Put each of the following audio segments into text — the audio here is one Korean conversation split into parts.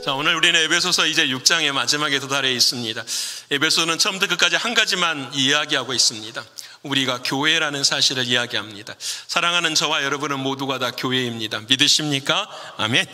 자, 오늘 우리는 에베소서 이제 6장의 마지막에 도달해 있습니다. 에베소는 처음부터 끝까지 한 가지만 이야기하고 있습니다. 우리가 교회라는 사실을 이야기합니다. 사랑하는 저와 여러분은 모두가 다 교회입니다. 믿으십니까? 아멘.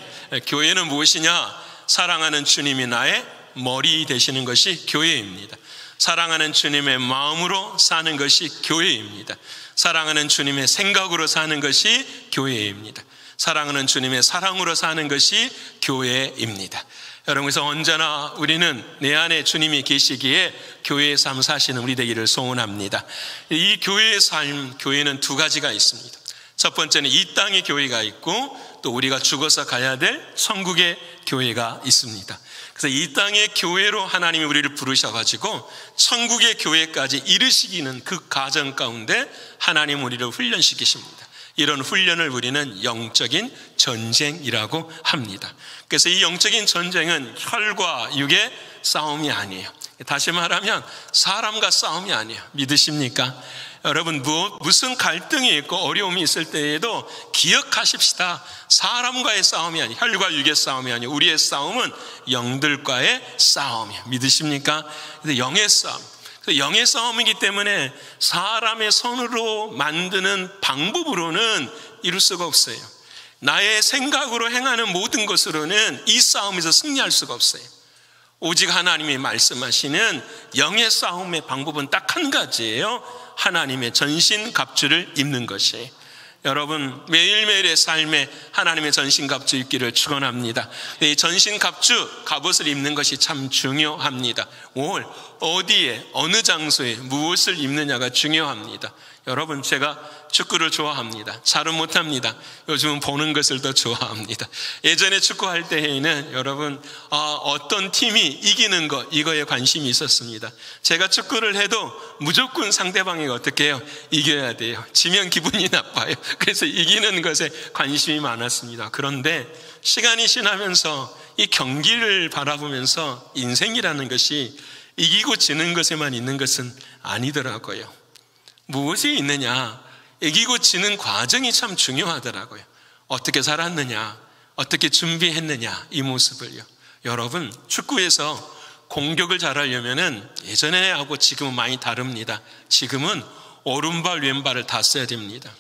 교회는 무엇이냐? 사랑하는 주님이 나의 머리 되시는 것이 교회입니다. 사랑하는 주님의 마음으로 사는 것이 교회입니다. 사랑하는 주님의 생각으로 사는 것이 교회입니다. 사랑하는 주님의 사랑으로 사는 것이 교회입니다. 여러분, 그래서 언제나 우리는 내 안에 주님이 계시기에 교회의 삶 사시는 우리 되기를 소원합니다. 이 교회의 삶, 교회는 두 가지가 있습니다. 첫 번째는 이 땅의 교회가 있고 또 우리가 죽어서 가야 될 천국의 교회가 있습니다. 그래서 이 땅의 교회로 하나님이 우리를 부르셔가지고 천국의 교회까지 이르시기는 그 과정 가운데 하나님 우리를 훈련시키십니다. 이런 훈련을 우리는 영적인 전쟁이라고 합니다. 그래서 이 영적인 전쟁은 혈과 육의 싸움이 아니에요. 다시 말하면 사람과 싸움이 아니에요. 믿으십니까? 여러분, 무슨 갈등이 있고 어려움이 있을 때에도 기억하십시다. 사람과의 싸움이 아니에요. 혈과 육의 싸움이 아니에요. 우리의 싸움은 영들과의 싸움이에요. 믿으십니까? 그래서 영의 싸움. 영의 싸움이기 때문에 사람의 손으로 만드는 방법으로는 이룰 수가 없어요. 나의 생각으로 행하는 모든 것으로는 이 싸움에서 승리할 수가 없어요. 오직 하나님이 말씀하시는 영의 싸움의 방법은 딱 한 가지예요. 하나님의 전신갑주를 입는 것이에요. 여러분, 매일매일의 삶에 하나님의 전신갑주 입기를 축원합니다. 이 전신갑주, 갑옷을 입는 것이 참 중요합니다. 뭘, 어디에, 어느 장소에 무엇을 입느냐가 중요합니다. 여러분, 제가 축구를 좋아합니다. 잘은 못합니다. 요즘은 보는 것을 더 좋아합니다. 예전에 축구할 때에는 여러분, 어떤 팀이 이기는 것, 이거에 관심이 있었습니다. 제가 축구를 해도 무조건 상대방이 어떻게 해요? 이겨야 돼요. 지면 기분이 나빠요. 그래서 이기는 것에 관심이 많았습니다. 그런데 시간이 지나면서 이 경기를 바라보면서 인생이라는 것이 이기고 지는 것에만 있는 것은 아니더라고요. 무엇이 있느냐? 이기고 지는 과정이 참 중요하더라고요. 어떻게 살았느냐? 어떻게 준비했느냐? 이 모습을요. 여러분, 축구에서 공격을 잘하려면은 예전에 하고 지금은 많이 다릅니다. 지금은 오른발, 왼발을 다 써야 됩니다.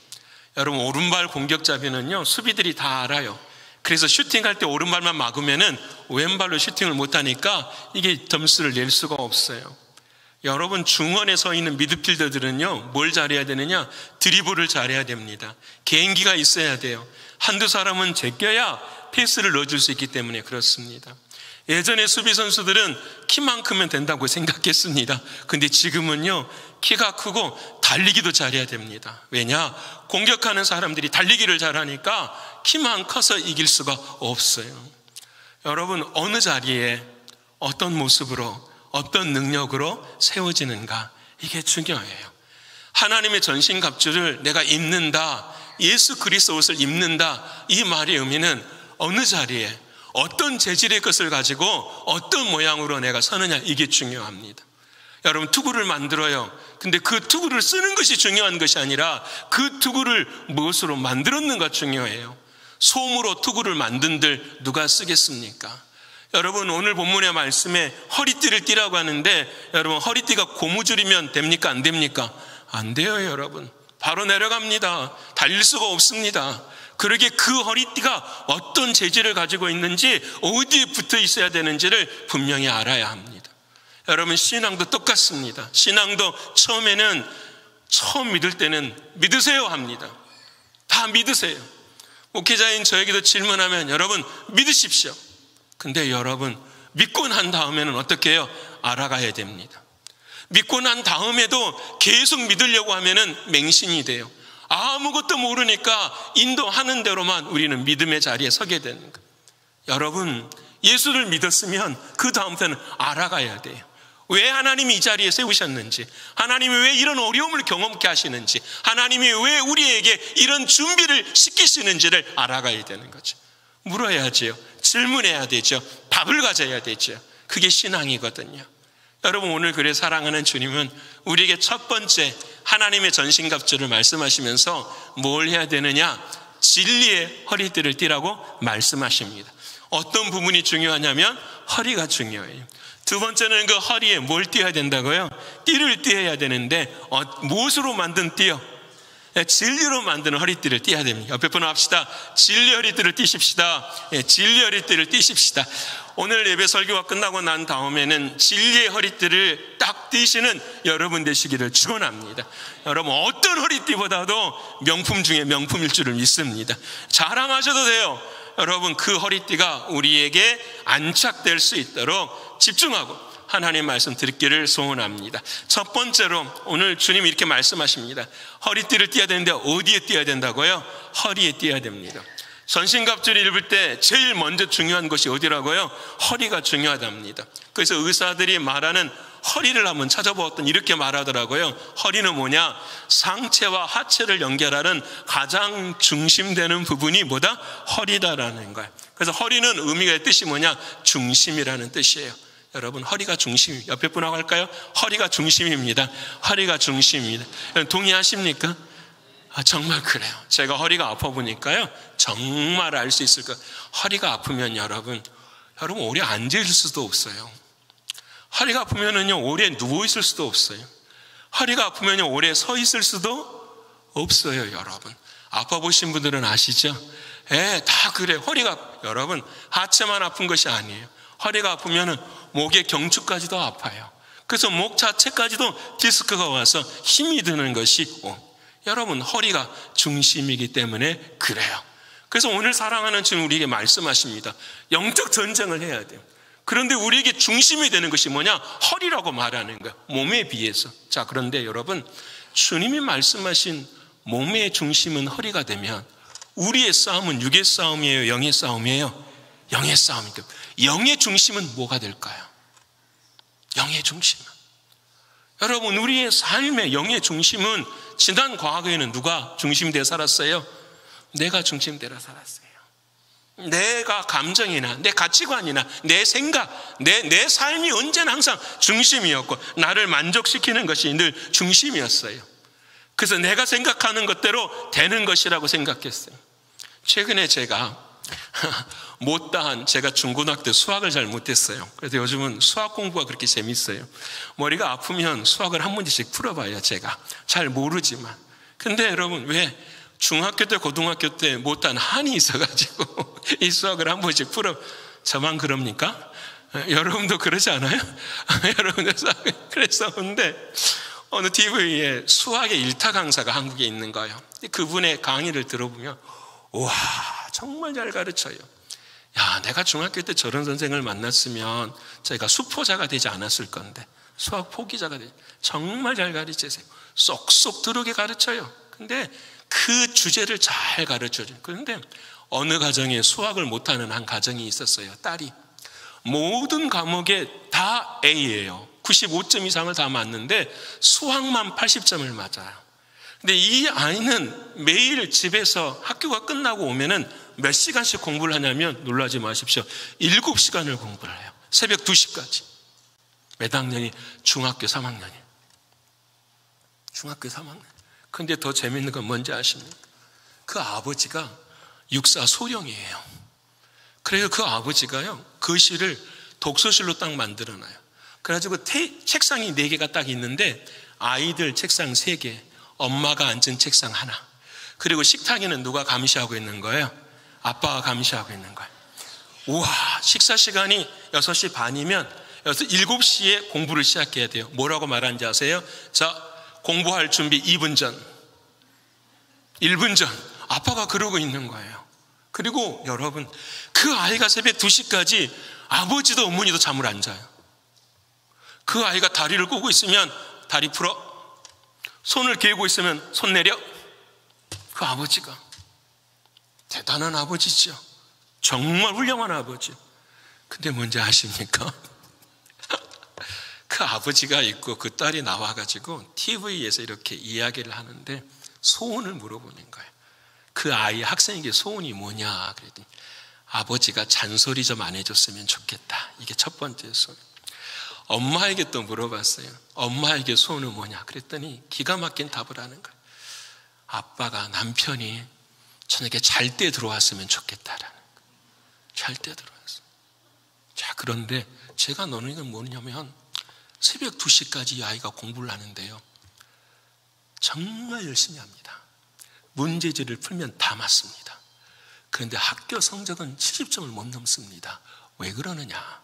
여러분, 오른발 공격자비는요, 수비들이 다 알아요. 그래서 슈팅할 때 오른발만 막으면은 왼발로 슈팅을 못하니까 이게 점수를 낼 수가 없어요. 여러분, 중원에 서 있는 미드필더들은요, 뭘 잘해야 되느냐? 드리블을 잘해야 됩니다. 개인기가 있어야 돼요. 한두 사람은 제껴야 패스를 넣어줄 수 있기 때문에 그렇습니다. 예전에 수비 선수들은 키만 크면 된다고 생각했습니다. 근데 지금은요, 키가 크고 달리기도 잘해야 됩니다. 왜냐? 공격하는 사람들이 달리기를 잘하니까 키만 커서 이길 수가 없어요. 여러분, 어느 자리에 어떤 모습으로 어떤 능력으로 세워지는가, 이게 중요해요. 하나님의 전신갑주를 내가 입는다, 예수 그리스도 옷을 입는다, 이 말의 의미는 어느 자리에 어떤 재질의 것을 가지고 어떤 모양으로 내가 서느냐, 이게 중요합니다. 여러분, 투구를 만들어요. 근데 그 투구를 쓰는 것이 중요한 것이 아니라 그 투구를 무엇으로 만들었는가 중요해요. 솜으로 투구를 만든들 누가 쓰겠습니까? 여러분, 오늘 본문의 말씀에 허리띠를 띠라고 하는데, 여러분, 허리띠가 고무줄이면 됩니까? 안 됩니까? 안 돼요, 여러분. 바로 내려갑니다. 달릴 수가 없습니다. 그러게 그 허리띠가 어떤 재질을 가지고 있는지, 어디에 붙어 있어야 되는지를 분명히 알아야 합니다. 여러분, 신앙도 똑같습니다. 신앙도 처음에는, 처음 믿을 때는 믿으세요 합니다. 다 믿으세요. 목회자인 저에게도 질문하면 여러분 믿으십시오. 근데 여러분, 믿고 난 다음에는 어떻게 해요? 알아가야 됩니다. 믿고 난 다음에도 계속 믿으려고 하면은 맹신이 돼요. 아무것도 모르니까 인도하는 대로만 우리는 믿음의 자리에 서게 되는 거예요. 여러분, 예수를 믿었으면 그 다음부터는 알아가야 돼요. 왜 하나님이 이 자리에 세우셨는지, 하나님이 왜 이런 어려움을 경험케 하시는지, 하나님이 왜 우리에게 이런 준비를 시키시는지를 알아가야 되는 거죠. 물어야지요. 질문해야 되죠. 답을 가져야 되죠. 그게 신앙이거든요. 여러분, 오늘 그래 사랑하는 주님은 우리에게 첫 번째 하나님의 전신갑주를 말씀하시면서 뭘 해야 되느냐? 진리의 허리띠를 띠라고 말씀하십니다. 어떤 부분이 중요하냐면 허리가 중요해요. 두 번째는 그 허리에 뭘 띄어야 된다고요? 띠를 띄어야 되는데 무엇으로 만든 띠요? 진리로 만드는 허리띠를 띄어야 됩니다. 옆에 분 합시다. 진리 허리띠를 띠십시다. 진리 허리띠를 띠십시다. 오늘 예배 설교가 끝나고 난 다음에는 진리의 허리띠를 딱 띠시는 여러분 되시기를 축원합니다. 여러분 어떤 허리띠보다도 명품 중에 명품일 줄을 믿습니다. 자랑하셔도 돼요. 여러분 그 허리띠가 우리에게 안착될 수 있도록 집중하고 하나님 말씀 드리기를 소원합니다. 첫 번째로 오늘 주님 이렇게 말씀하십니다. 허리띠를 띄어야 되는데 어디에 띄어야 된다고요? 허리에 띄어야 됩니다. 전신갑주를 입을 때 제일 먼저 중요한 것이 어디라고요? 허리가 중요하답니다. 그래서 의사들이 말하는 허리를 한번 찾아보았더니 이렇게 말하더라고요. 허리는 뭐냐? 상체와 하체를 연결하는 가장 중심되는 부분이 뭐다? 허리다라는 거예요. 그래서 허리는 의미가 뜻이 뭐냐? 중심이라는 뜻이에요. 여러분 허리가 중심, 옆에 분하고 할까요? 허리가 중심입니다. 허리가 중심입니다. 동의하십니까? 정말 그래요. 제가 허리가 아파 보니까요 정말 알 수 있을 거예요. 허리가 아프면 여러분 오래 앉아 있을 수도 없어요. 허리가 아프면은요 오래 누워 있을 수도 없어요. 허리가 아프면요 오래 서 있을 수도 없어요. 여러분 아파 보신 분들은 아시죠? 다 그래. 허리가 여러분 하체만 아픈 것이 아니에요. 허리가 아프면은 목의 경추까지도 아파요. 그래서 목 자체까지도 디스크가 와서 힘이 드는 것이 여러분 허리가 중심이기 때문에 그래요. 그래서 오늘 사랑하는 주님 우리에게 말씀하십니다. 영적 전쟁을 해야 돼요. 그런데 우리에게 중심이 되는 것이 뭐냐? 허리라고 말하는 거예요. 몸에 비해서. 자, 그런데 여러분 주님이 말씀하신 몸의 중심은 허리가 되면 우리의 싸움은 육의 싸움이에요? 영의 싸움이에요? 영의 싸움이니까. 영의 중심은 뭐가 될까요? 영의 중심은 여러분 우리의 삶의 영의 중심은 지난 과거에는 누가 중심되어 살았어요? 내가 중심되어 살았어요. 내가 감정이나 내 가치관이나 내 생각, 내 삶이 언제나 항상 중심이었고 나를 만족시키는 것이 늘 중심이었어요. 그래서 내가 생각하는 것대로 되는 것이라고 생각했어요. 최근에 제가 못다한 제가 중고등학교 때 수학을 잘 못했어요. 그래서 요즘은 수학 공부가 그렇게 재밌어요. 머리가 아프면 수학을 한 문제씩 풀어봐요. 제가 잘 모르지만. 근데 여러분 왜 중학교 때 고등학교 때 못한 한이 있어가지고 이 수학을 한 번씩 풀어. 저만 그럽니까? 여러분도 그러지 않아요? 여러분도 그래서 근데 어느 TV에 수학의 일타 강사가 한국에 있는 거예요. 그분의 강의를 들어보면 와 정말 잘 가르쳐요. 야, 내가 중학교 때 저런 선생을 만났으면 제가 수포자가 되지 않았을 건데 수학 포기자가 되지. 정말 잘 가르치세요. 쏙쏙 들어오게 가르쳐요. 근데 그 주제를 잘 가르쳐줘요. 그런데 어느 가정에 수학을 못하는 한 가정이 있었어요. 딸이 모든 과목에 다 A예요. 95점 이상을 다 맞는데 수학만 80점을 맞아요. 근데 이 아이는 매일 집에서 학교가 끝나고 오면은 몇 시간씩 공부를 하냐면 놀라지 마십시오. 7시간을 공부를 해요. 새벽 2시까지. 몇 학년이? 중학교 3학년이에요. 중학교 3학년. 근데 더 재밌는 건 뭔지 아십니까? 그 아버지가 육사 소령이에요. 그래서 그 아버지가요 거실을 독서실로 딱 만들어놔요. 그래가지고 책상이 4개가 딱 있는데 아이들 책상 3개, 엄마가 앉은 책상 하나, 그리고 식탁에는 누가 감시하고 있는 거예요? 아빠가 감시하고 있는 거예요. 우와, 식사 시간이 6시 반이면 7시에 공부를 시작해야 돼요. 뭐라고 말하는지 아세요? 자, 공부할 준비 2분 전, 1분 전 아빠가 그러고 있는 거예요. 그리고 여러분 그 아이가 새벽 2시까지 아버지도 어머니도 잠을 안 자요. 그 아이가 다리를 꼬고 있으면 다리 풀어, 손을 개고 있으면 손 내려. 그 아버지가 대단한 아버지죠. 정말 훌륭한 아버지. 근데 뭔지 아십니까? 그 아버지가 있고 그 딸이 나와가지고 TV에서 이렇게 이야기를 하는데 소원을 물어보는 거예요. 그 아이 학생에게 소원이 뭐냐 그랬더니 아버지가 잔소리 좀 안 해줬으면 좋겠다. 이게 첫 번째 소원. 엄마에게 또 물어봤어요. 엄마에게 소원은 뭐냐 그랬더니 기가 막힌 답을 하는 거예요. 아빠가 남편이 저녁에 잘 때 들어왔으면 좋겠다라는 거예요. 잘 때 들어왔어요. 자, 그런데 제가 노는 건 뭐냐면 새벽 2시까지 이 아이가 공부를 하는데요, 정말 열심히 합니다. 문제지를 풀면 다 맞습니다. 그런데 학교 성적은 70점을 못 넘습니다. 왜 그러느냐?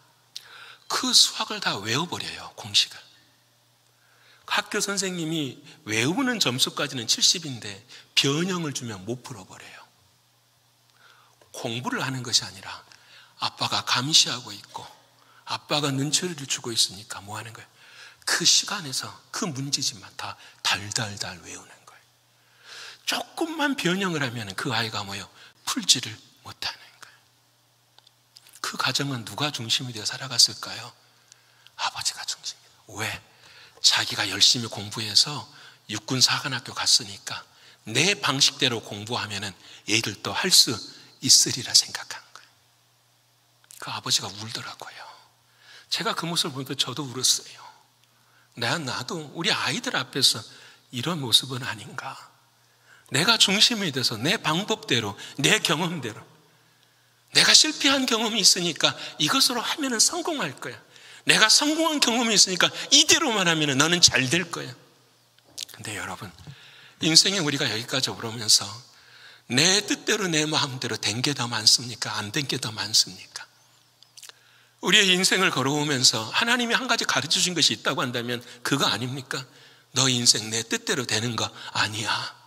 그 수학을 다 외워버려요, 공식을. 학교 선생님이 외우는 점수까지는 70인데 변형을 주면 못 풀어버려요. 공부를 하는 것이 아니라 아빠가 감시하고 있고 아빠가 눈초리를 주고 있으니까 뭐 하는 거예요? 그 시간에서 그 문제집만 다 달달달 외우는 거예요. 조금만 변형을 하면 그 아이가 뭐예요? 풀지를 못하는 거예요. 그 가정은 누가 중심이 되어 살아갔을까요? 아버지가 중심이에요. 왜? 자기가 열심히 공부해서 육군사관학교 갔으니까 내 방식대로 공부하면 애들도 할 수 있으리라 생각한 거예요. 그 아버지가 울더라고요. 제가 그 모습을 보니까 저도 울었어요. 나도 우리 아이들 앞에서 이런 모습은 아닌가. 내가 중심이 돼서 내 방법대로, 내 경험대로, 내가 실패한 경험이 있으니까 이것으로 하면 성공할 거야. 내가 성공한 경험이 있으니까 이대로만 하면 너는 잘 될 거야. 근데 여러분, 인생에 우리가 여기까지 오르면서 내 뜻대로 내 마음대로 된 게 더 많습니까? 안 된 게 더 많습니까? 우리의 인생을 걸어오면서 하나님이 한 가지 가르쳐 준 것이 있다고 한다면 그거 아닙니까? 너 인생 내 뜻대로 되는 거 아니야.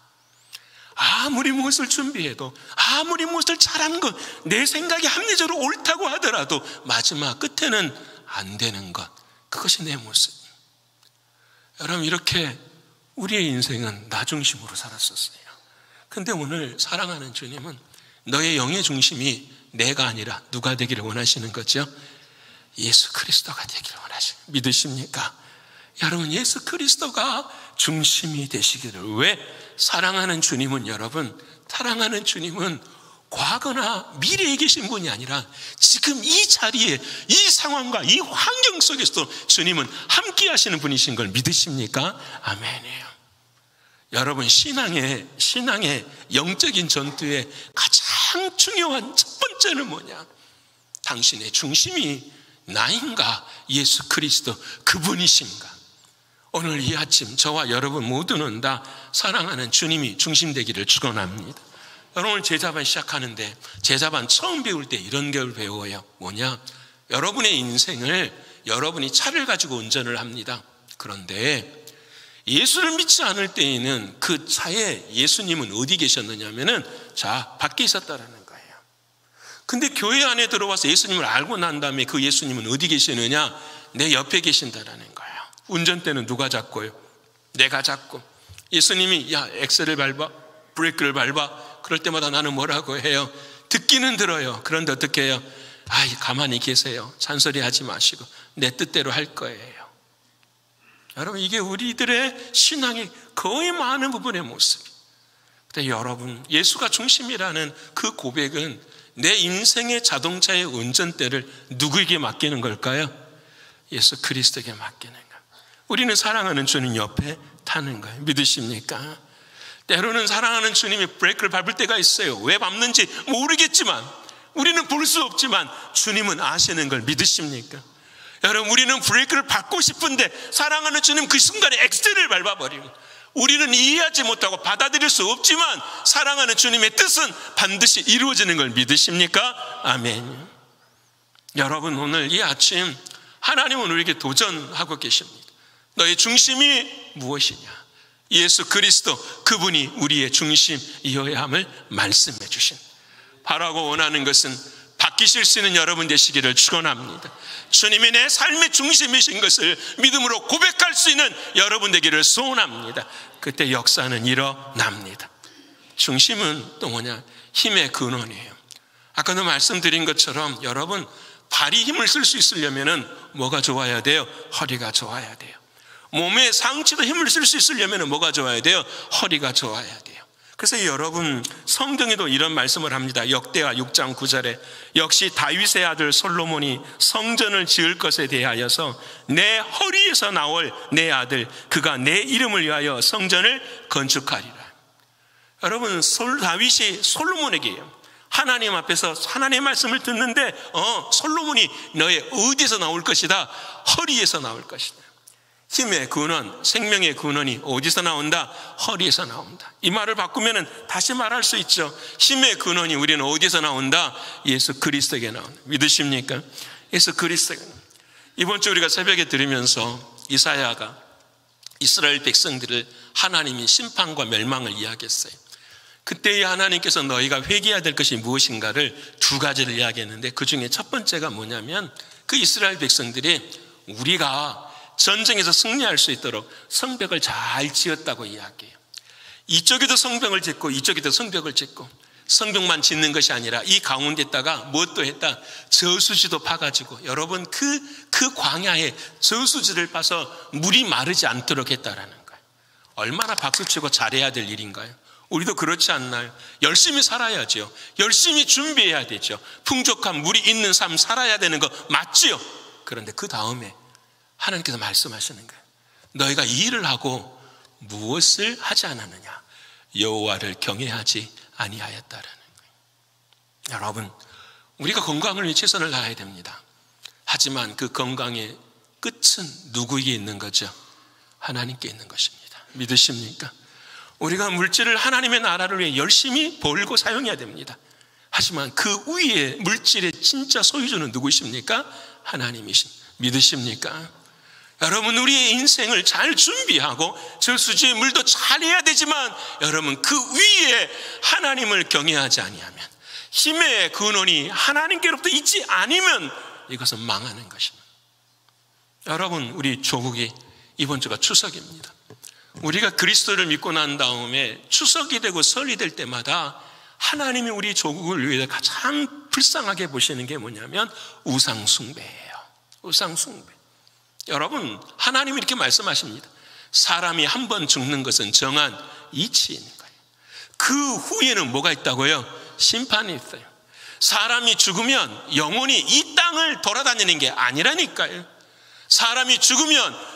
아무리 무엇을 준비해도, 아무리 무엇을 잘하는 것, 내 생각이 합리적으로 옳다고 하더라도 마지막 끝에는 안 되는 것, 그것이 내 모습. 여러분, 이렇게 우리의 인생은 나 중심으로 살았었어요. 근데 오늘 사랑하는 주님은 너의 영의 중심이 내가 아니라 누가 되기를 원하시는 거죠? 예수 그리스도가 되기를 원하시는, 믿으십니까? 여러분, 예수 그리스도가 중심이 되시기를. 왜? 사랑하는 주님은, 여러분, 사랑하는 주님은 과거나 미래에 계신 분이 아니라 지금 이 자리에, 이 상황과 이 환경 속에서도 주님은 함께 하시는 분이신 걸 믿으십니까? 아멘이에요. 여러분, 신앙의 영적인 전투의 가장 중요한 첫 번째는 뭐냐? 당신의 중심이 나인가 예수 그리스도 그분이신가? 오늘 이 아침 저와 여러분 모두는 다 사랑하는 주님이 중심되기를 축원합니다. 여러분, 제자반 시작하는데 제자반 처음 배울 때 이런 걸 배워요. 뭐냐? 여러분의 인생을 여러분이 차를 가지고 운전을 합니다. 그런데 예수를 믿지 않을 때에는 그 차에 예수님은 어디 계셨느냐면은 자, 밖에 있었다라는 거예요. 근데 교회 안에 들어와서 예수님을 알고 난 다음에 그 예수님은 어디 계시느냐? 내 옆에 계신다라는 거예요. 운전대는 누가 잡고요? 내가 잡고. 예수님이 야, 엑셀을 밟아, 브레이크를 밟아. 그럴 때마다 나는 뭐라고 해요? 듣기는 들어요. 그런데 어떻게 해요? 가만히 계세요. 잔소리 하지 마시고 내 뜻대로 할 거예요. 여러분, 이게 우리들의 신앙의 거의 많은 부분의 모습. 근데 여러분, 예수가 중심이라는 그 고백은 내 인생의 자동차의 운전대를 누구에게 맡기는 걸까요? 예수 그리스도에게 맡기는 거예요. 우리는 사랑하는 주님 옆에 타는 거예요. 믿으십니까? 때로는 사랑하는 주님이 브레이크를 밟을 때가 있어요. 왜 밟는지 모르겠지만, 우리는 볼 수 없지만 주님은 아시는 걸 믿으십니까? 여러분, 우리는 브레이크를 밟고 싶은데 사랑하는 주님 그 순간에 엑셀을 밟아버리고, 우리는 이해하지 못하고 받아들일 수 없지만 사랑하는 주님의 뜻은 반드시 이루어지는 걸 믿으십니까? 아멘. 여러분, 오늘 이 아침 하나님은 우리에게 도전하고 계십니다. 너의 중심이 무엇이냐? 예수 그리스도, 그분이 우리의 중심이어야 함을 말씀해 주신. 바라고 원하는 것은 바뀌실 수 있는 여러분 되시기를 축원합니다. 주님이 내 삶의 중심이신 것을 믿음으로 고백할 수 있는 여러분 되기를 소원합니다. 그때 역사는 일어납니다. 중심은 또 뭐냐? 힘의 근원이에요. 아까도 말씀드린 것처럼 여러분, 발이 힘을 쓸 수 있으려면 뭐가 좋아야 돼요? 허리가 좋아야 돼요. 몸의 상체도 힘을 쓸 수 있으려면 뭐가 좋아야 돼요? 허리가 좋아야 돼요. 그래서 여러분, 성경에도 이런 말씀을 합니다. 역대하 6장 9절에 역시 다윗의 아들 솔로몬이 성전을 지을 것에 대하여서 내 허리에서 나올 내 아들 그가 내 이름을 위하여 성전을 건축하리라. 여러분, 다윗이 솔로몬에게요, 하나님 앞에서 하나님의 말씀을 듣는데 솔로몬이 너의 어디서 나올 것이다? 허리에서 나올 것이다. 힘의 근원, 생명의 근원이 어디서 나온다? 허리에서 나온다. 이 말을 바꾸면 다시 말할 수 있죠. 힘의 근원이 우리는 어디서 나온다? 예수 그리스도에게 나온다. 믿으십니까? 예수 그리스도에게 나온다. 이번 주 우리가 새벽에 들으면서 이사야가 이스라엘 백성들을 하나님이 심판과 멸망을 이야기했어요. 그때의 하나님께서 너희가 회개해야 될 것이 무엇인가를 두 가지를 이야기했는데, 그 중에 첫 번째가 뭐냐면 그 이스라엘 백성들이 우리가 전쟁에서 승리할 수 있도록 성벽을 잘 지었다고 이야기해요. 이쪽에도 성벽을 짓고 이쪽에도 성벽을 짓고, 성벽만 짓는 것이 아니라 이 가운데다가 무엇도 했다? 저수지도 파가지고, 여러분 그 광야에 저수지를 파서 물이 마르지 않도록 했다라는 거예요. 얼마나 박수치고 잘해야 될 일인가요? 우리도 그렇지 않나요? 열심히 살아야죠. 열심히 준비해야 되죠. 풍족한 물이 있는 삶 살아야 되는 거 맞지요? 그런데 그 다음에 하나님께서 말씀하시는 거예요. 너희가 이 일을 하고 무엇을 하지 않았느냐? 여호와를 경외하지 아니하였다라는 거예요. 여러분, 우리가 건강을 위해 최선을 다해야 됩니다. 하지만 그 건강의 끝은 누구에게 있는 거죠? 하나님께 있는 것입니다. 믿으십니까? 우리가 물질을 하나님의 나라를 위해 열심히 벌고 사용해야 됩니다. 하지만 그 위에 물질의 진짜 소유주는 누구십니까? 하나님이십니다. 믿으십니까? 여러분, 우리의 인생을 잘 준비하고 저수지의 물도 잘 해야 되지만, 여러분 그 위에 하나님을 경외하지 아니하면, 힘의 근원이 하나님께로부터 있지 않으면 이것은 망하는 것입니다. 여러분, 우리 조국이 이번 주가 추석입니다. 우리가 그리스도를 믿고 난 다음에 추석이 되고 설이 될 때마다 하나님이 우리 조국을 위해 가장 불쌍하게 보시는 게 뭐냐면 우상 숭배예요. 우상 숭배. 여러분, 하나님이 이렇게 말씀하십니다. 사람이 한 번 죽는 것은 정한 이치인 거예요. 그 후에는 뭐가 있다고요? 심판이 있어요. 사람이 죽으면 영혼이 이 땅을 돌아다니는 게 아니라니까요. 사람이 죽으면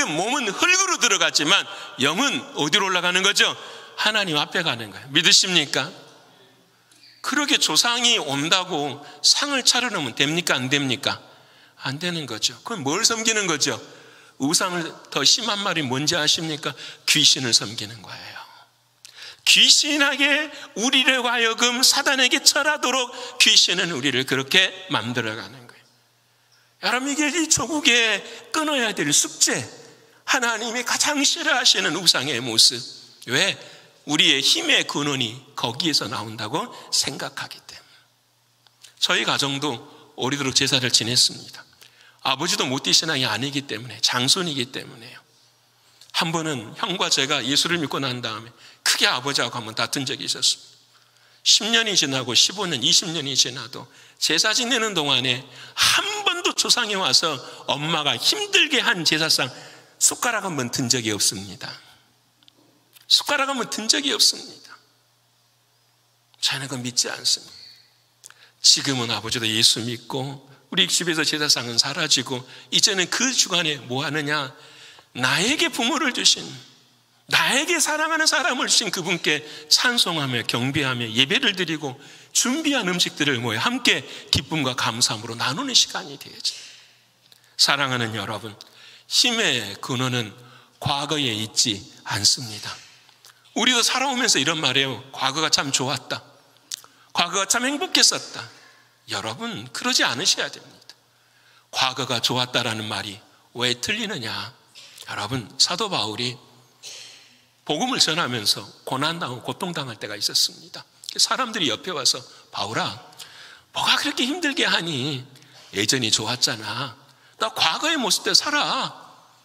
몸은 흙으로 들어갔지만 영은 어디로 올라가는 거죠? 하나님 앞에 가는 거예요. 믿으십니까? 그렇게 조상이 온다고 상을 차려놓으면 됩니까? 안 됩니까? 안 되는 거죠. 그럼 뭘 섬기는 거죠? 우상을 더 심한 말이 뭔지 아십니까? 귀신을 섬기는 거예요. 귀신에게 우리를 하여금 사단에게 절하도록 귀신은 우리를 그렇게 만들어가는 거예요. 여러분, 이게 이 조국에 끊어야 될 숙제, 하나님이 가장 싫어하시는 우상의 모습. 왜? 우리의 힘의 근원이 거기에서 나온다고 생각하기 때문에. 저희 가정도 오래도록 제사를 지냈습니다. 아버지도 못된 신앙이 아니기 때문에, 장손이기 때문에요. 한 번은 형과 제가 예수를 믿고 난 다음에 크게 아버지하고 한번 다툰 적이 있었습니다. 10년이 지나고 15년, 20년이 지나도 제사 지내는 동안에 한 번도 조상이 와서 엄마가 힘들게 한 제사상 숟가락 한번 든 적이 없습니다. 숟가락 한번 든 적이 없습니다. 저는 그건 믿지 않습니다. 지금은 아버지도 예수 믿고 우리 집에서 제사상은 사라지고 이제는 그 주간에 뭐 하느냐? 나에게 부모를 주신, 나에게 사랑하는 사람을 주신 그분께 찬송하며 경배하며 예배를 드리고 준비한 음식들을 모여 함께 기쁨과 감사함으로 나누는 시간이 되야지. 사랑하는 여러분, 힘의 근원은 과거에 있지 않습니다. 우리도 살아오면서 이런 말이에요. 과거가 참 좋았다. 과거가 참 행복했었다. 여러분, 그러지 않으셔야 됩니다. 과거가 좋았다라는 말이 왜 틀리느냐? 여러분, 사도 바울이 복음을 전하면서 고난당하고 고통당할 때가 있었습니다. 사람들이 옆에 와서 바울아, 뭐가 그렇게 힘들게 하니? 예전이 좋았잖아. 나 과거의 모습대로 살아.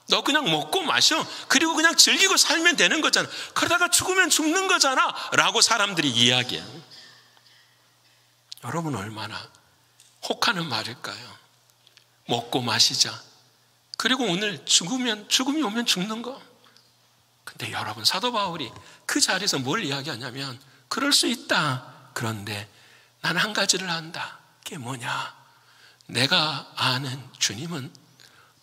너 그냥 먹고 마셔. 그리고 그냥 즐기고 살면 되는 거잖아. 그러다가 죽으면 죽는 거잖아. 라고 사람들이 이야기해요. 여러분, 얼마나 혹하는 말일까요? 먹고 마시자. 그리고 오늘 죽음이 오면 죽는 거. 근데 여러분, 사도 바울이 그 자리에서 뭘 이야기하냐면 그럴 수 있다. 그런데 난 한 가지를 안다. 그게 뭐냐? 내가 아는 주님은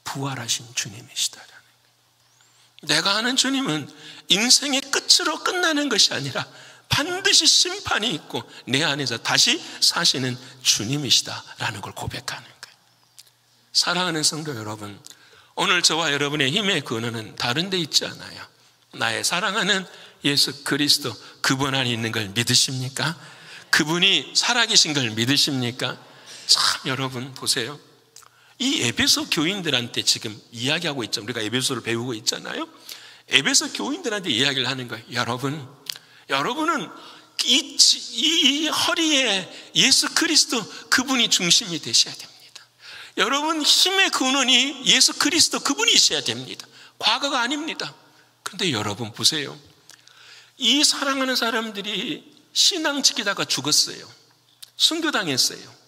부활하신 주님이시다라는 거예요. 내가 아는 주님은 인생의 끝으로 끝나는 것이 아니라 반드시 심판이 있고 내 안에서 다시 사시는 주님이시다라는 걸 고백하는 거예요. 사랑하는 성도 여러분, 오늘 저와 여러분의 힘의 근원은 다른 데 있지 않아요. 나의 사랑하는 예수 그리스도, 그분 안에 있는 걸 믿으십니까? 그분이 살아계신 걸 믿으십니까? 참 여러분 보세요. 이 에베소 교인들한테 지금 이야기하고 있죠. 우리가 에베소를 배우고 있잖아요. 에베소 교인들한테 이야기를 하는 거예요. 여러분은 이 허리에 예수 그리스도 그분이 중심이 되셔야 됩니다. 여러분 힘의 근원이 예수 그리스도 그분이셔야 됩니다. 과거가 아닙니다. 그런데 여러분 보세요. 이 사랑하는 사람들이 신앙 지키다가 죽었어요. 순교당했어요.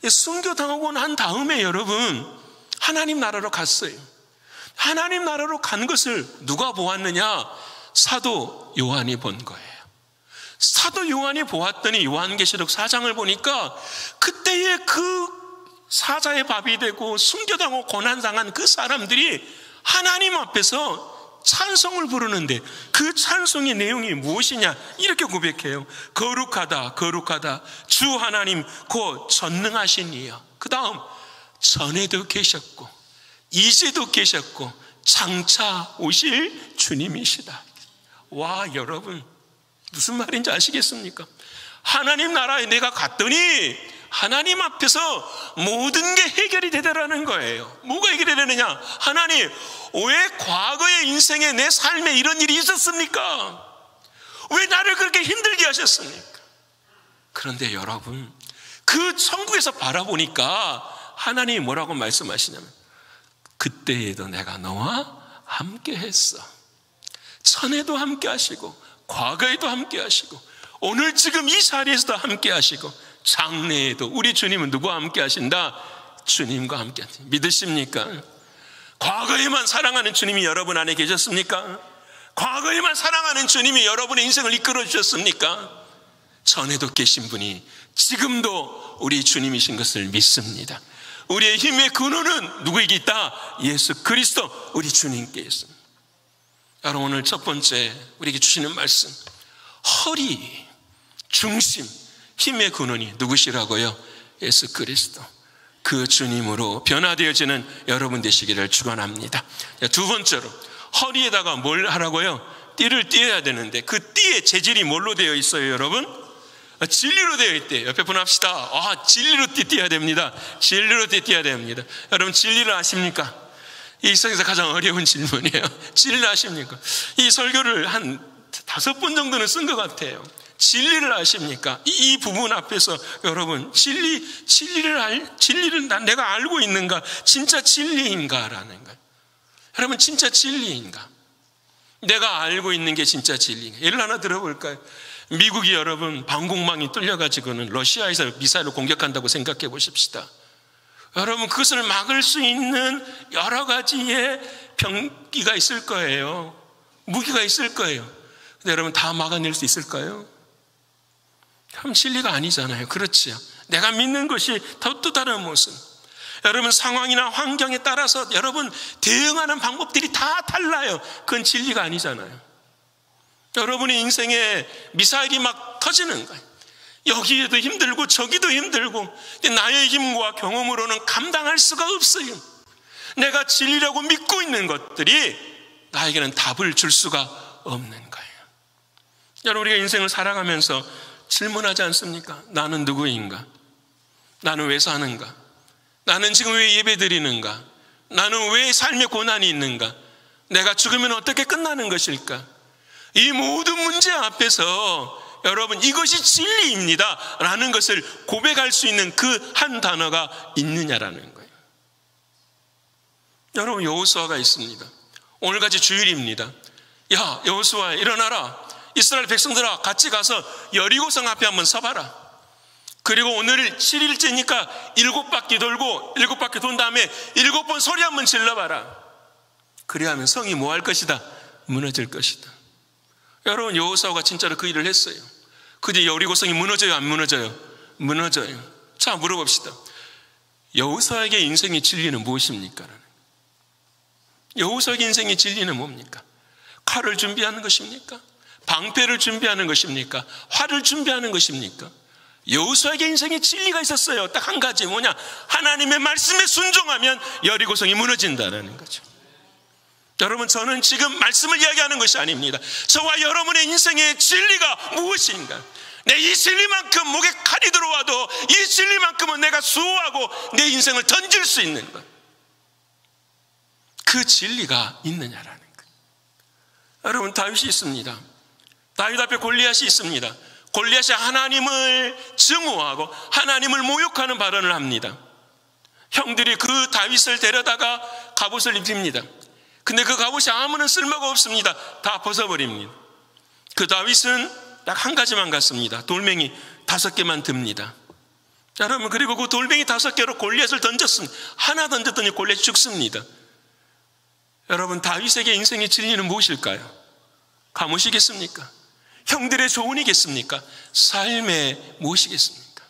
순교당하고 난 다음에 여러분 하나님 나라로 갔어요. 하나님 나라로 간 것을 누가 보았느냐? 사도 요한이 본 거예요. 사도 요한이 보았더니 요한계시록 4장을 보니까 그때의 그 사자의 밥이 되고 순교당하고 고난당한 그 사람들이 하나님 앞에서 찬송을 부르는데 그 찬송의 내용이 무엇이냐? 이렇게 고백해요. 거룩하다 거룩하다 주 하나님 곧 전능하신 이여. 그 다음 전에도 계셨고 이제도 계셨고 장차 오실 주님이시다. 와, 여러분 무슨 말인지 아시겠습니까? 하나님 나라에 내가 갔더니 하나님 앞에서 모든 게 해결이 되더라는 거예요. 뭐가 해결이 되느냐? 하나님, 왜 과거의 인생에 내 삶에 이런 일이 있었습니까? 왜 나를 그렇게 힘들게 하셨습니까? 그런데 여러분, 그 천국에서 바라보니까 하나님이 뭐라고 말씀하시냐면 그때에도 내가 너와 함께 했어. 전에도 함께 하시고 과거에도 함께 하시고 오늘 지금 이 자리에서도 함께 하시고 장래에도 우리 주님은 누구와 함께 하신다? 주님과 함께 하신다. 믿으십니까? 과거에만 사랑하는 주님이 여러분 안에 계셨습니까? 과거에만 사랑하는 주님이 여러분의 인생을 이끌어 주셨습니까? 전에도 계신 분이 지금도 우리 주님이신 것을 믿습니다. 우리의 힘의 근원은 누구에게 있다? 예수 그리스도 우리 주님께 있습니다. 여러분 오늘 첫 번째 우리에게 주시는 말씀, 허리, 중심, 힘의 근원이 누구시라고요? 예수 그리스도. 그 주님으로 변화되어지는 여러분 되시기를 축원합니다. 두 번째로 허리에다가 뭘 하라고요? 띠를 띠어야 되는데 그 띠의 재질이 뭘로 되어 있어요, 여러분? 진리로 되어 있대요. 옆에 분 합시다. 진리로 띠 띠어야 됩니다. 진리로 띠 띠어야 됩니다. 여러분 진리를 아십니까? 이 세상에서 가장 어려운 질문이에요. 진리를 아십니까? 이 설교를 한 5번 정도는 쓴 것 같아요. 진리를 아십니까? 이 부분 앞에서 여러분 진리를 내가 알고 있는가? 진짜 진리인가라는 거예요. 여러분 진짜 진리인가? 내가 알고 있는 게 진짜 진리인가? 예를 하나 들어볼까요? 미국이 여러분 방공망이 뚫려가지고는 러시아에서 미사일을 공격한다고 생각해 보십시다. 여러분 그것을 막을 수 있는 여러 가지의 병기가 있을 거예요. 무기가 있을 거예요. 근데 여러분 다 막아낼 수 있을까요? 그럼 진리가 아니잖아요. 그렇지요. 내가 믿는 것이 또 다른 모습. 여러분 상황이나 환경에 따라서 여러분 대응하는 방법들이 다 달라요. 그건 진리가 아니잖아요. 여러분의 인생에 미사일이 막 터지는 거예요. 여기에도 힘들고 저기도 힘들고 나의 힘과 경험으로는 감당할 수가 없어요. 내가 진리라고 믿고 있는 것들이 나에게는 답을 줄 수가 없는 거예요. 여러분 우리가 인생을 살아가면서 질문하지 않습니까? 나는 누구인가? 나는 왜 사는가? 나는 지금 왜 예배드리는가? 나는 왜 삶의 고난이 있는가? 내가 죽으면 어떻게 끝나는 것일까? 이 모든 문제 앞에서 여러분 이것이 진리입니다 라는 것을 고백할 수 있는 그 한 단어가 있느냐라는 거예요. 여러분 여호수아가 있습니다. 오늘같이 주일입니다. 야 여호수아 일어나라. 이스라엘 백성들아 같이 가서 여리고성 앞에 한번 서봐라. 그리고 오늘 7일째니까 7바퀴 돌고 7바퀴 돈 다음에 7번 소리 한번 질러봐라. 그리하면 성이 뭐 할 것이다? 무너질 것이다. 여러분 여호수아가 진짜로 그 일을 했어요. 그제 여리고성이 무너져요 안 무너져요? 무너져요. 자 물어봅시다. 여호수아에게 인생의 진리는 무엇입니까? 여호수아에게 인생의 진리는 뭡니까? 칼을 준비하는 것입니까? 방패를 준비하는 것입니까? 활을 준비하는 것입니까? 여호수아에게 인생에 진리가 있었어요. 딱 한 가지, 뭐냐? 하나님의 말씀에 순종하면 여리고성이 무너진다는 거죠. 여러분, 저는 지금 말씀을 이야기하는 것이 아닙니다. 저와 여러분의 인생의 진리가 무엇인가? 내 이 진리만큼 목에 칼이 들어와도 이 진리만큼은 내가 수호하고 내 인생을 던질 수 있는 것, 그 진리가 있느냐라는 것. 여러분, 다윗이 있습니다. 다윗 앞에 골리앗이 있습니다. 골리앗이 하나님을 증오하고 하나님을 모욕하는 발언을 합니다. 형들이 그 다윗을 데려다가 갑옷을 입힙니다. 근데 그 갑옷이 아무런 쓸모가 없습니다. 다 벗어버립니다. 그 다윗은 딱 한 가지만 갖습니다. 돌멩이 5개만 듭니다. 여러분, 그리고 그 돌멩이 5개로 골리앗을 던졌습니다. 하나 던졌더니 골리앗이 죽습니다. 여러분, 다윗에게 인생의 진리는 무엇일까요? 감옥이겠습니까? 형들의 조언이겠습니까? 삶의 무엇이겠습니까?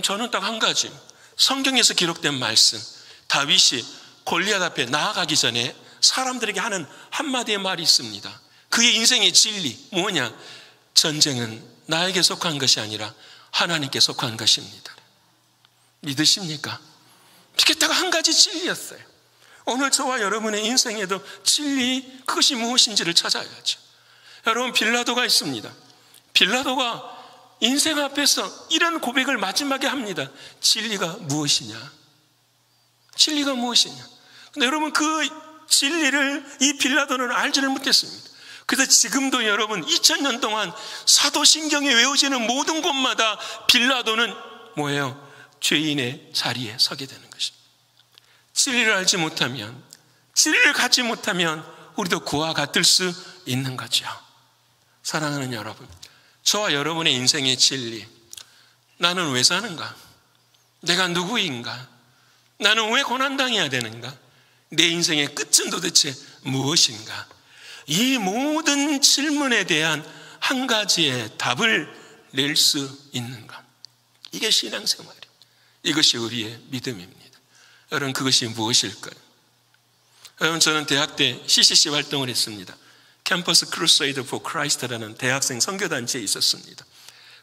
저는 딱 한 가지, 성경에서 기록된 말씀, 다윗이 골리앗 앞에 나아가기 전에 사람들에게 하는 한마디의 말이 있습니다. 그의 인생의 진리 뭐냐? 전쟁은 나에게 속한 것이 아니라 하나님께 속한 것입니다. 믿으십니까? 이게 딱 한 가지 진리였어요. 오늘 저와 여러분의 인생에도 진리, 그것이 무엇인지를 찾아야죠. 여러분, 빌라도가 있습니다. 빌라도가 인생 앞에서 이런 고백을 마지막에 합니다. 진리가 무엇이냐? 진리가 무엇이냐? 근데 여러분, 그 진리를 이 빌라도는 알지를 못했습니다. 그래서 지금도 여러분 2000년 동안 사도신경에 외워지는 모든 곳마다 빌라도는 뭐예요? 죄인의 자리에 서게 되는 것입니다. 진리를 알지 못하면, 진리를 갖지 못하면 우리도 그와 같을 수 있는 거죠. 사랑하는 여러분, 저와 여러분의 인생의 진리, 나는 왜 사는가? 내가 누구인가? 나는 왜 고난당해야 되는가? 내 인생의 끝은 도대체 무엇인가? 이 모든 질문에 대한 한 가지의 답을 낼 수 있는가? 이게 신앙생활이에요. 이것이 우리의 믿음입니다. 여러분, 그것이 무엇일까요? 여러분, 저는 대학 때 CCC 활동을 했습니다. 캠퍼스 크루세이드 포 크라이스트라는 대학생 선교단체에 있었습니다.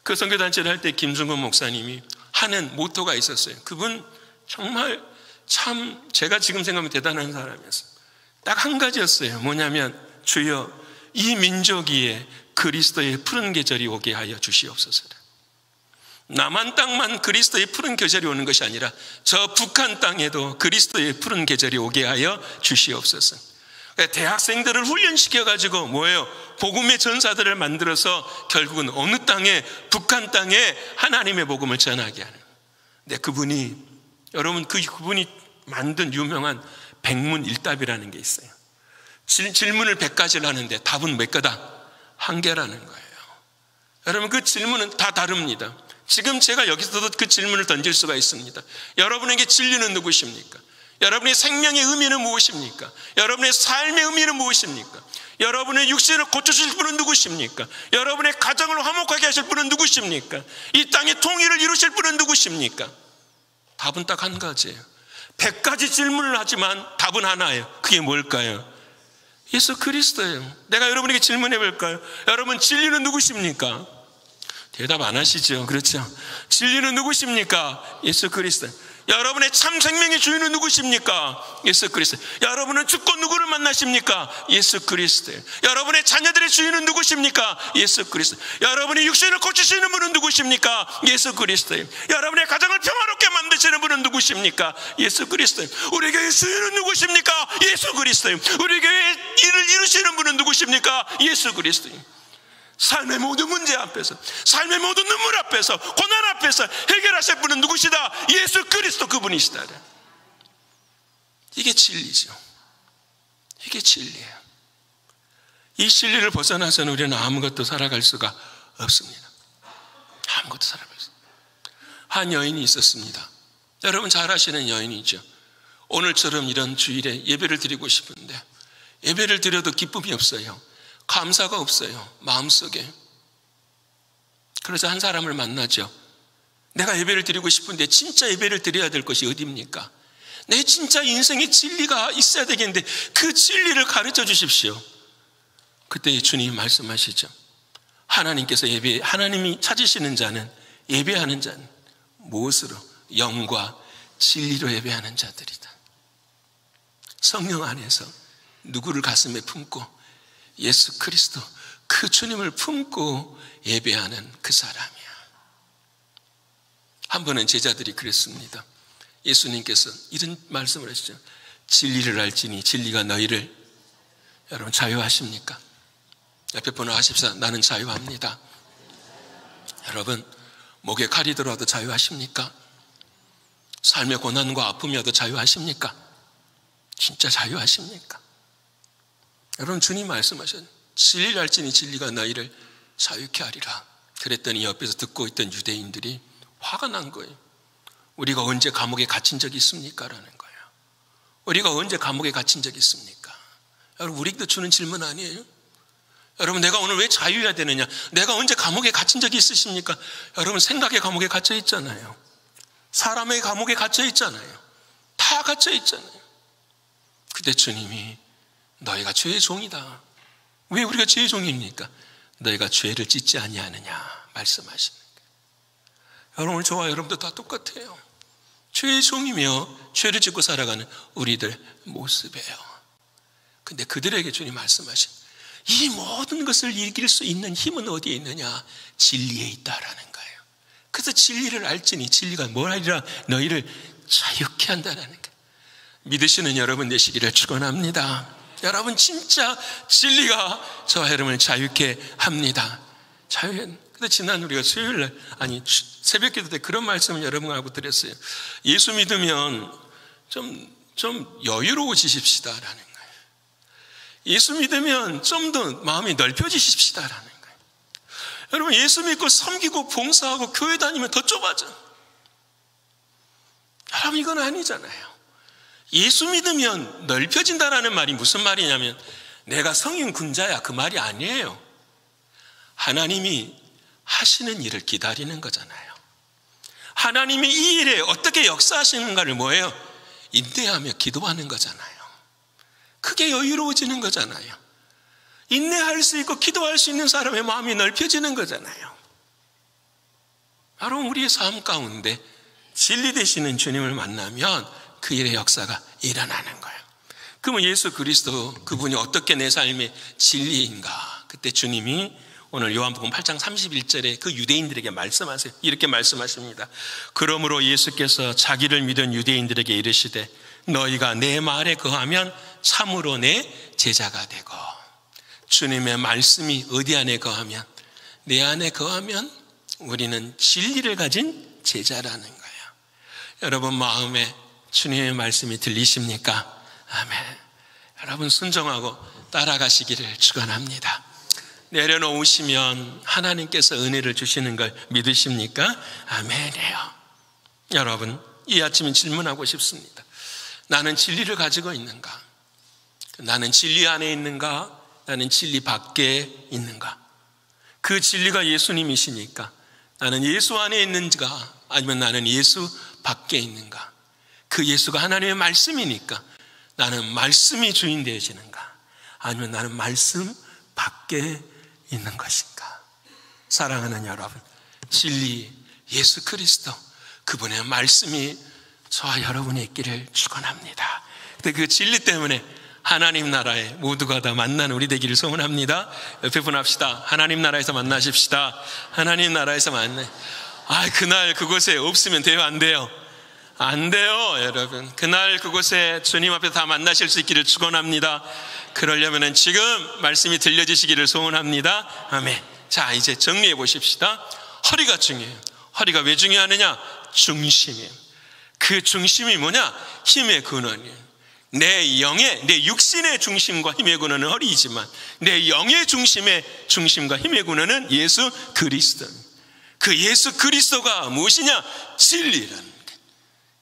그 선교단체를 할 때 김중건 목사님이 하는 모토가 있었어요. 그분 정말 참 제가 지금 생각하면 대단한 사람이었어요. 딱 한 가지였어요. 뭐냐면, 주여, 이 민족 위에 그리스도의 푸른 계절이 오게 하여 주시옵소서. 남한 땅만 그리스도의 푸른 계절이 오는 것이 아니라 저 북한 땅에도 그리스도의 푸른 계절이 오게 하여 주시옵소서. 대학생들을 훈련시켜가지고 뭐예요? 복음의 전사들을 만들어서 결국은 어느 땅에, 북한 땅에 하나님의 복음을 전하게 하는. 근데 그분이, 여러분, 그분이 만든 유명한 백문일답이라는 게 있어요. 질문을 100가지를 하는데 답은 몇 가다? 1개라는 거예요. 여러분, 그 질문은 다 다릅니다. 지금 제가 여기서도 그 질문을 던질 수가 있습니다. 여러분에게 진리는 누구십니까? 여러분의 생명의 의미는 무엇입니까? 여러분의 삶의 의미는 무엇입니까? 여러분의 육신을 고쳐주실 분은 누구십니까? 여러분의 가정을 화목하게 하실 분은 누구십니까? 이 땅의 통일을 이루실 분은 누구십니까? 답은 딱 한 가지예요. 100가지 질문을 하지만 답은 하나예요. 그게 뭘까요? 예수 그리스도예요. 내가 여러분에게 질문해 볼까요? 여러분, 진리는 누구십니까? 대답 안 하시죠? 그렇죠? 진리는 누구십니까? 예수 그리스도. 여러분의 참 생명의 주인은 누구십니까? 예수 그리스도. 여러분은 죽고 누구를 만나십니까? 예수 그리스도예요. 여러분의 자녀들의 주인은 누구십니까? 예수 그리스도. 여러분의 육신을 고치시는 분은 누구십니까? 예수 그리스도예요. 여러분의 가정을 평화롭게 만드시는 분은 누구십니까? 예수 그리스도예요. 우리 교회의 주인은 누구십니까? 예수 그리스도예요. 우리 교회의 일을 이루시는 분은 누구십니까? 예수 그리스도예요. 삶의 모든 문제 앞에서, 삶의 모든 눈물 앞에서, 고난 앞에서 해결하실 분은 누구시다? 예수 그리스도, 그분이시다. 이게 진리죠. 이게 진리예요. 이 진리를 벗어나서는 우리는 아무것도 살아갈 수가 없습니다. 아무것도 살아갈 수 없습니다. 한 여인이 있었습니다. 여러분 잘 아시는 여인이죠. 오늘처럼 이런 주일에 예배를 드리고 싶은데 예배를 드려도 기쁨이 없어요. 감사가 없어요, 마음속에. 그래서 한 사람을 만나죠. 내가 예배를 드리고 싶은데 진짜 예배를 드려야 될 것이 어디입니까? 내 진짜 인생의 진리가 있어야 되겠는데 그 진리를 가르쳐 주십시오. 그때 주님이 말씀하시죠. 하나님께서 하나님이 찾으시는 자는, 예배하는 자는 무엇으로? 영과 진리로 예배하는 자들이다. 성령 안에서 누구를 가슴에 품고 예수 그리스도 그 주님을 품고 예배하는 그 사람이야. 한 번은 제자들이 그랬습니다. 예수님께서 이런 말씀을 하시죠. 진리를 알지니 진리가 너희를, 여러분 자유하십니까? 옆에 분을 하십시오. 나는 자유합니다. 여러분 목에 칼이 들어와도 자유하십니까? 삶의 고난과 아픔이어도 자유하십니까? 진짜 자유하십니까? 여러분 주님 말씀하셨죠. 진리를 알지니 진리가 너희를 자유케 하리라. 그랬더니 옆에서 듣고 있던 유대인들이 화가 난 거예요. 우리가 언제 감옥에 갇힌 적이 있습니까? 라는 거예요. 우리가 언제 감옥에 갇힌 적이 있습니까? 여러분 우리도 주는 질문 아니에요? 여러분 내가 오늘 왜 자유해야 되느냐? 내가 언제 감옥에 갇힌 적이 있으십니까? 여러분 생각의 감옥에 갇혀 있잖아요. 사람의 감옥에 갇혀 있잖아요. 다 갇혀 있잖아요. 그때 주님이 너희가 죄의 종이다. 왜 우리가 죄의 종입니까? 너희가 죄를 짓지 아니하느냐 말씀하시는 거예요. 여러분 저와 여러분도 다 똑같아요. 죄의 종이며 죄를 짓고 살아가는 우리들 모습이에요. 근데 그들에게 주님 말씀하신 이 모든 것을 이길 수 있는 힘은 어디에 있느냐? 진리에 있다라는 거예요. 그래서 진리를 알지니 진리가 뭘 하리라? 너희를 자유케 한다라는 거예요. 믿으시는 여러분 되시기를 축원합니다. 여러분 진짜 진리가 저와 여러분을 자유케 합니다. 근데 지난 우리가 수요일날 새벽 기도 때 그런 말씀을 여러분하고 드렸어요. 예수 믿으면 좀 여유로워지십시다라는 거예요. 예수 믿으면 좀 더 마음이 넓혀지십시다라는 거예요. 여러분 예수 믿고 섬기고 봉사하고 교회 다니면 더 좁아져. 여러분 이건 아니잖아요. 예수 믿으면 넓혀진다라는 말이 무슨 말이냐면 내가 성인 군자야 그 말이 아니에요. 하나님이 하시는 일을 기다리는 거잖아요. 하나님이 이 일에 어떻게 역사하시는가를 뭐예요? 인내하며 기도하는 거잖아요. 그게 여유로워지는 거잖아요. 인내할 수 있고 기도할 수 있는 사람의 마음이 넓혀지는 거잖아요. 바로 우리의 삶 가운데 진리 되시는 주님을 만나면 그 일의 역사가 일어나는 거예요. 그러면 예수 그리스도 그분이 어떻게 내 삶의 진리인가? 그때 주님이 오늘 요한복음 8장 31절에 그 유대인들에게 말씀하세요. 이렇게 말씀하십니다. 그러므로 예수께서 자기를 믿은 유대인들에게 이르시되 너희가 내 말에 거하면 참으로 내 제자가 되고. 주님의 말씀이 어디 안에 거하면, 내 안에 거하면 우리는 진리를 가진 제자라는 거예요. 여러분 마음에 주님의 말씀이 들리십니까? 아멘. 여러분 순종하고 따라가시기를 축원합니다. 내려놓으시면 하나님께서 은혜를 주시는 걸 믿으십니까? 아멘이에요. 여러분 이 아침에 질문하고 싶습니다. 나는 진리를 가지고 있는가? 나는 진리 안에 있는가? 나는 진리 밖에 있는가? 그 진리가 예수님이시니까 나는 예수 안에 있는가? 아니면 나는 예수 밖에 있는가? 그 예수가 하나님의 말씀이니까 나는 말씀이 주인 되어지는가? 아니면 나는 말씀 밖에 있는 것인가? 사랑하는 여러분, 진리 예수 그리스도 그분의 말씀이 저와 여러분의 있기를 축원합니다. 근데 그 진리 때문에 하나님 나라에 모두가 다 만나는 우리 되기를 소원합니다. 옆에 분 합시다. 하나님 나라에서 만나십시다. 하나님 나라에서 만나. 그날 그곳에 없으면 돼요? 안 돼요? 안 돼요, 여러분. 그날 그곳에 주님 앞에 다 만나실 수 있기를 축원합니다. 그러려면 지금 말씀이 들려지시기를 소원합니다. 아멘. 자, 이제 정리해 보십시다. 허리가 중요해요. 허리가 왜 중요하느냐? 중심이에요. 그 중심이 뭐냐? 힘의 근원이에요. 내 영의, 내 육신의 중심과 힘의 근원은 허리이지만 내 영의 중심과 힘의 근원은 예수 그리스도. 그 예수 그리스도가 무엇이냐? 진리라는 거예요.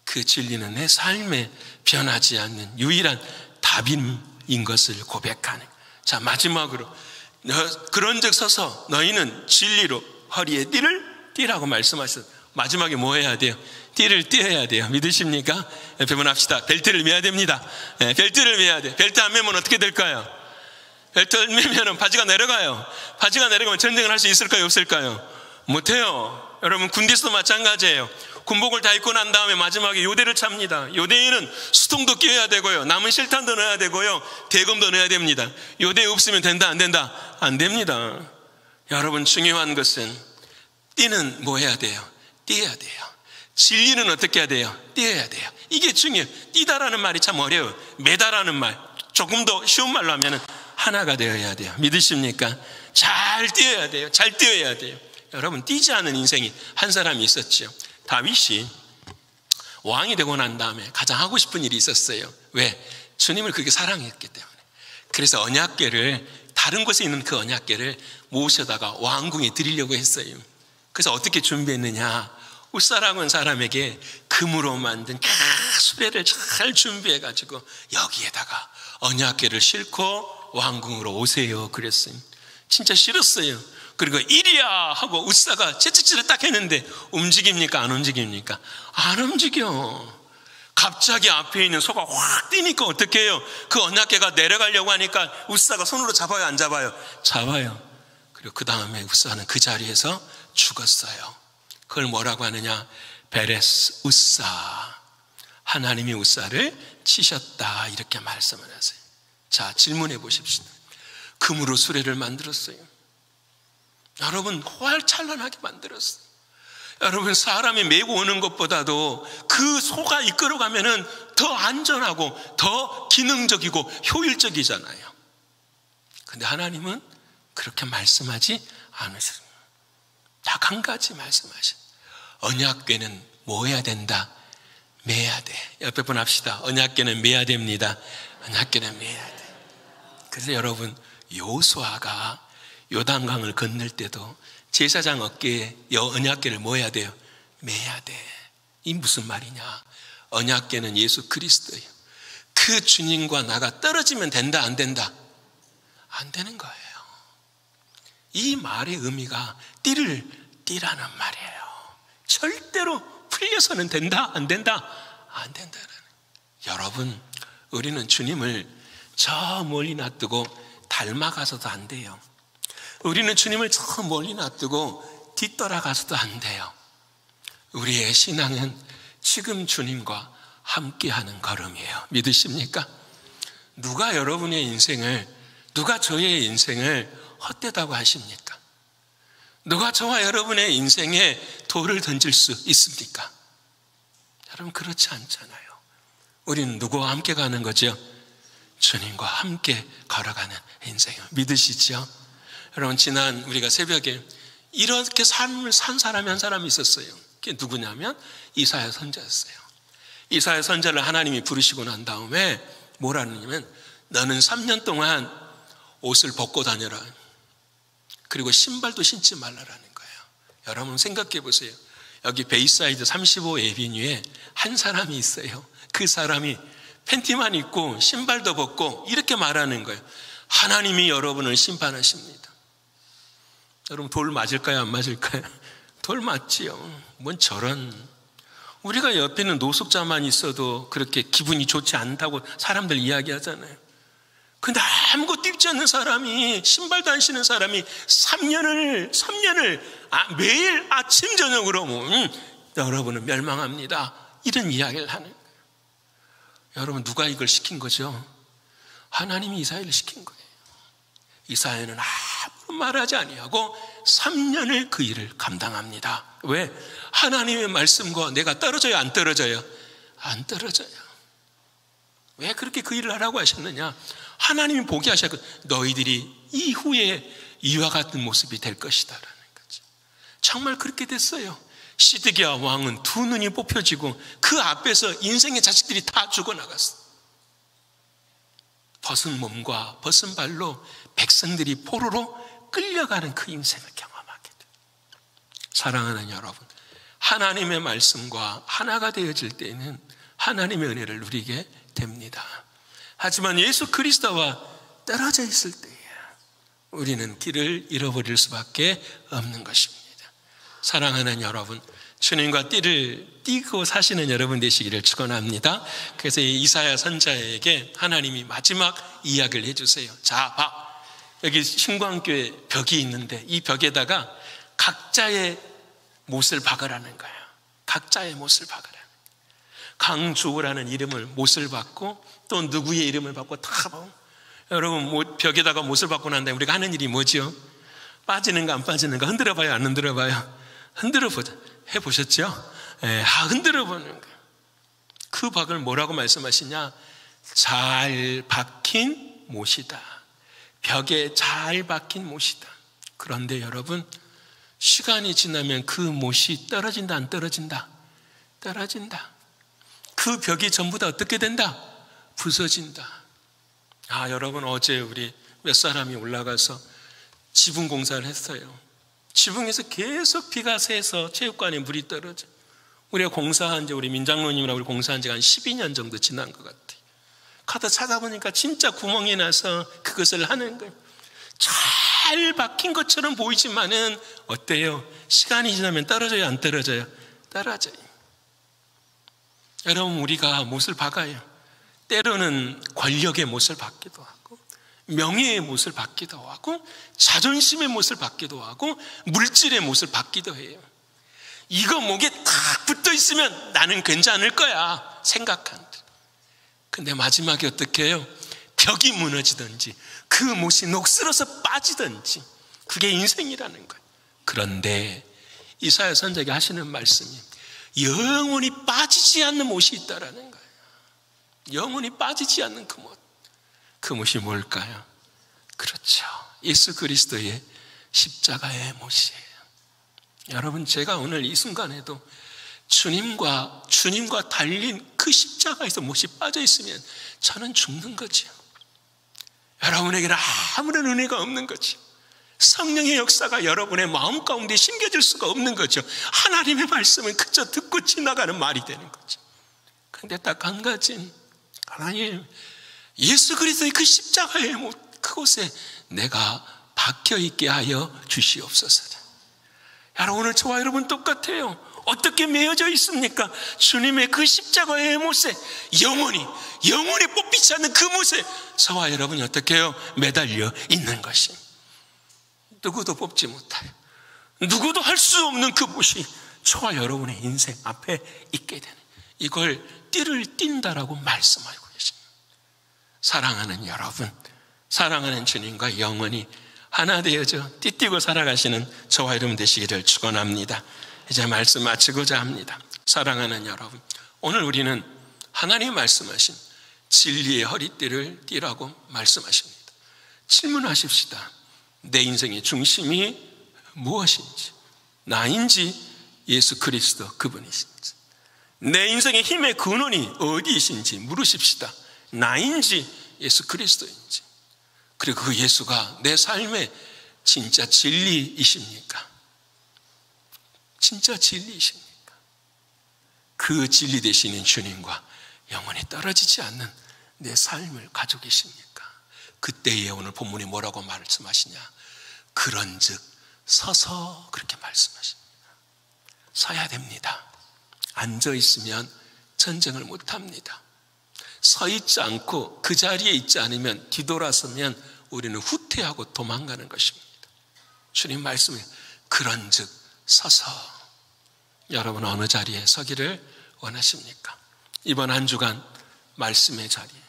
그 진리는 내 삶에 변하지 않는 유일한 답인 것을 고백하는. 자, 마지막으로 그런 적 서서 너희는 진리로 허리에 띠를 띠라고 말씀하셨어요. 마지막에 뭐 해야 돼요? 띠를 떼어야 돼요. 믿으십니까? 옆에 분 합시다. 벨트를 매야 됩니다. 벨트를 매야 돼요. 벨트 안 매면 어떻게 될까요? 벨트를 매면 바지가 내려가요. 바지가 내려가면 전쟁을 할 수 있을까요? 없을까요? 못해요. 여러분, 군대에서도 마찬가지예요. 군복을 다 입고 난 다음에 마지막에 요대를 찹니다. 요대에는 수통도 끼워야 되고요, 남은 실탄도 넣어야 되고요, 대검도 넣어야 됩니다. 요대 없으면 된다, 안 된다? 안 됩니다. 여러분, 중요한 것은 띠는 뭐 해야 돼요? 띄어야 돼요. 진리는 어떻게 해야 돼요? 띄어야 돼요. 이게 중요해요. 띄다라는 말이 참 어려워요. 매다라는 말, 조금 더 쉬운 말로 하면 하나가 되어야 돼요. 믿으십니까? 잘 띄어야 돼요. 잘 띄어야 돼요. 여러분, 띄지 않은 인생이 한 사람이 있었죠. 다윗이 왕이 되고 난 다음에 가장 하고 싶은 일이 있었어요. 왜? 주님을 그렇게 사랑했기 때문에. 그래서 언약궤를, 다른 곳에 있는 그 언약궤를 모셔다가 왕궁에 드리려고 했어요. 그래서 어떻게 준비했느냐? 웃사람은 사람에게 금으로 만든 수레를 잘 준비해가지고 여기에다가 언약궤를 싣고 왕궁으로 오세요 그랬어요. 진짜 싫었어요. 그리고 이리야 하고 웃사가 채찍질을 딱 했는데 움직입니까? 안 움직입니까? 안 움직여. 갑자기 앞에 있는 소가 확 뛰니까 어떻게 해요? 그 언약궤가 내려가려고 하니까 웃사가 손으로 잡아요, 안 잡아요? 잡아요. 그리고 그 다음에 웃사는 그 자리에서 죽었어요. 그걸 뭐라고 하느냐? 베레스 웃사, 하나님이 웃사를 치셨다, 이렇게 말씀을 하세요. 자, 질문해 보십시오. 금으로 수레를 만들었어요. 여러분, 호알찬란하게 만들었어요. 여러분, 사람이 메고 오는 것보다도 그 소가 이끌어가면은 더 안전하고 더 기능적이고 효율적이잖아요. 근데 하나님은 그렇게 말씀하지 않으셨습니다. 딱 한 가지 말씀하신, 언약궤는 뭐 해야 된다? 매야 돼. 옆에 분 합시다. 언약궤는 매야 됩니다. 언약궤는 매야 돼. 그래서 여러분, 여호수아가 요단강을 건널 때도 제사장 어깨에 언약궤를 뭐 해야 돼요? 매야 돼. 이 무슨 말이냐? 언약궤는 예수 그리스도예요. 그 주님과 나가 떨어지면 된다, 안 된다? 안 되는 거예요. 이 말의 의미가 띠를 띠라는 말이에요. 절대로 풀려서는 된다, 안 된다? 안 된다는. 여러분, 우리는 주님을 저 멀리 놔두고 닮아가서도 안 돼요. 우리는 주님을 저 멀리 놔두고 뒤돌아가서도 안 돼요. 우리의 신앙은 지금 주님과 함께하는 걸음이에요. 믿으십니까? 누가 여러분의 인생을, 누가 저의 인생을 헛되다고 하십니까? 누가 저와 여러분의 인생에 돌을 던질 수 있습니까? 여러분, 그렇지 않잖아요. 우리는 누구와 함께 가는 거죠? 주님과 함께 걸어가는 인생. 믿으시죠? 여러분, 지난 우리가 새벽에 이렇게 삶을 산 사람이 한 사람이 있었어요. 그게 누구냐면 이사야 선지자였어요. 이사야 선지자를 하나님이 부르시고 난 다음에 뭐라는 냐면, 너는 3년 동안 옷을 벗고 다녀라. 그리고 신발도 신지 말라라는 거예요. 여러분, 생각해 보세요. 여기 베이사이드 35 에비뉴에 한 사람이 있어요. 그 사람이 팬티만 입고 신발도 벗고 이렇게 말하는 거예요. 하나님이 여러분을 심판하십니다. 여러분, 돌 맞을까요? 안 맞을까요? 돌 맞지요. 뭔 저런. 우리가 옆에 있는 노숙자만 있어도 그렇게 기분이 좋지 않다고 사람들 이야기하잖아요. 근데 아무것도 입지 않는 사람이, 신발도 안 신는 사람이 3년을 매일 아침 저녁으로 여러분은 멸망합니다, 이런 이야기를 하는 거예요. 여러분, 누가 이걸 시킨 거죠? 하나님이 이사야를 시킨 거예요. 이사야는 아무 말하지 아니하고 3년을 그 일을 감당합니다. 왜? 하나님의 말씀과 내가 떨어져요, 안 떨어져요? 안 떨어져요. 왜 그렇게 그 일을 하라고 하셨느냐? 하나님이 보게 하셨고, 너희들이 이후에 이와 같은 모습이 될 것이다 라는 거죠. 정말 그렇게 됐어요. 시드기야 왕은 두 눈이 뽑혀지고 그 앞에서 인생의 자식들이 다 죽어나갔어. 벗은 몸과 벗은 발로 백성들이 포로로 끌려가는 그 인생을 경험하게 돼. 사랑하는 여러분, 하나님의 말씀과 하나가 되어질 때에는 하나님의 은혜를 누리게 됩니다. 하지만 예수 그리스도와 떨어져 있을 때에 우리는 길을 잃어버릴 수밖에 없는 것입니다. 사랑하는 여러분, 주님과 띠를 띠고 사시는 여러분 되시기를 축원합니다. 그래서 이사야 선지자에게 하나님이 마지막 이야기를 해주세요. 자, 봐, 여기 신광교회 벽이 있는데 이 벽에다가 각자의 못을 박으라는 거예요. 각자의 못을 박으라. 강주호라는 이름을 못을 박고 또 누구의 이름을 박고 다 봐. 여러분 벽에다가 못을 박고 난 다음에 우리가 하는 일이 뭐죠? 빠지는가 안 빠지는가 흔들어 봐요, 안 흔들어 봐요? 흔들어 보자. 해보셨죠? 흔들어 보는 거예요. 그 박을 뭐라고 말씀하시냐? 잘 박힌 못이다. 벽에 잘 박힌 못이다. 그런데 여러분, 시간이 지나면 그 못이 떨어진다 안 떨어진다? 떨어진다. 그 벽이 전부 다 어떻게 된다? 부서진다. 여러분, 어제 우리 몇 사람이 올라가서 지붕 공사를 했어요. 지붕에서 계속 비가 새서 체육관에 물이 떨어져. 우리가 공사한 지, 우리 민장로님이랑 우리 공사한 지가 한 12년 정도 지난 것 같아요. 가다 찾아보니까 진짜 구멍이 나서 그것을 하는 거예요. 잘 박힌 것처럼 보이지만은 어때요? 시간이 지나면 떨어져요, 안 떨어져요? 떨어져요. 여러분, 우리가 못을 박아요. 때로는 권력의 못을 박기도 하고, 명예의 못을 박기도 하고, 자존심의 못을 박기도 하고, 물질의 못을 박기도 해요. 이거 목에 딱 붙어 있으면 나는 괜찮을 거야 생각한다. 근데 마지막에 어떻게 해요? 벽이 무너지든지 그 못이 녹슬어서 빠지든지 그게 인생이라는 거예요. 그런데 이사야 선지자가 하시는 말씀이 영원히 빠지지 않는 못이 있다라는 거예요. 영원히 빠지지 않는 그 못. 그 못이 뭘까요? 그렇죠. 예수 그리스도의 십자가의 못이에요. 여러분, 제가 오늘 이 순간에도 주님과 달린 그 십자가에서 못이 빠져 있으면 저는 죽는 거죠. 여러분에게는 아무런 은혜가 없는 거죠. 성령의 역사가 여러분의 마음 가운데 심겨질 수가 없는 거죠. 하나님의 말씀은 그저 듣고 지나가는 말이 되는 거죠. 그런데 딱 한 가지, 하나님, 예수 그리스도의 그 십자가의 못, 그곳에 내가 박혀 있게 하여 주시옵소서. 여러분, 오늘 저와 여러분 똑같아요. 어떻게 매여져 있습니까? 주님의 그 십자가의 못에 영원히 뽑히지 않는 그 못에 저와 여러분이 어떻게 해요? 매달려 있는 것이 누구도 뽑지 못해요. 누구도 할 수 없는 그 못이 저와 여러분의 인생 앞에 있게 되는, 이걸 띠를 띈다라고 말씀하고 계십니다. 사랑하는 여러분, 사랑하는 주님과 영원히 하나 되어져 띠띠고 살아가시는 저와 여러분 되시기를 축원합니다. 이제 말씀 마치고자 합니다. 사랑하는 여러분, 오늘 우리는 하나님 말씀하신 진리의 허리띠를 띠라고 말씀하십니다. 질문하십시다. 내 인생의 중심이 무엇인지, 나인지 예수 그리스도 그분이신지, 내 인생의 힘의 근원이 어디이신지 물으십시다. 나인지 예수 그리스도인지, 그리고 그 예수가 내 삶의 진짜 진리이십니까? 진짜 진리이십니까? 그 진리 되시는 주님과 영원히 떨어지지 않는 내 삶을 가지고 계십니까? 그때에 오늘 본문이 뭐라고 말씀하시냐? 그런즉 서서, 그렇게 말씀하십니다. 서야 됩니다. 앉아 있으면 전쟁을 못합니다. 서 있지 않고 그 자리에 있지 않으면, 뒤돌아서면 우리는 후퇴하고 도망가는 것입니다. 주님 말씀에 그런즉 서서. 여러분, 어느 자리에 서기를 원하십니까? 이번 한 주간 말씀의 자리에,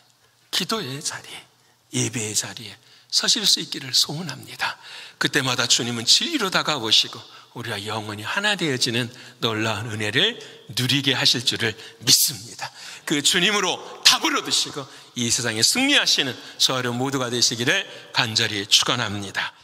기도의 자리에, 예배의 자리에 서실 수 있기를 소원합니다. 그때마다 주님은 진리로 다가오시고 우리가 영원히 하나 되어지는 놀라운 은혜를 누리게 하실 줄을 믿습니다. 그 주님으로 답을 얻으시고 이 세상에 승리하시는 저와 여러분 모두가 되시기를 간절히 축원합니다.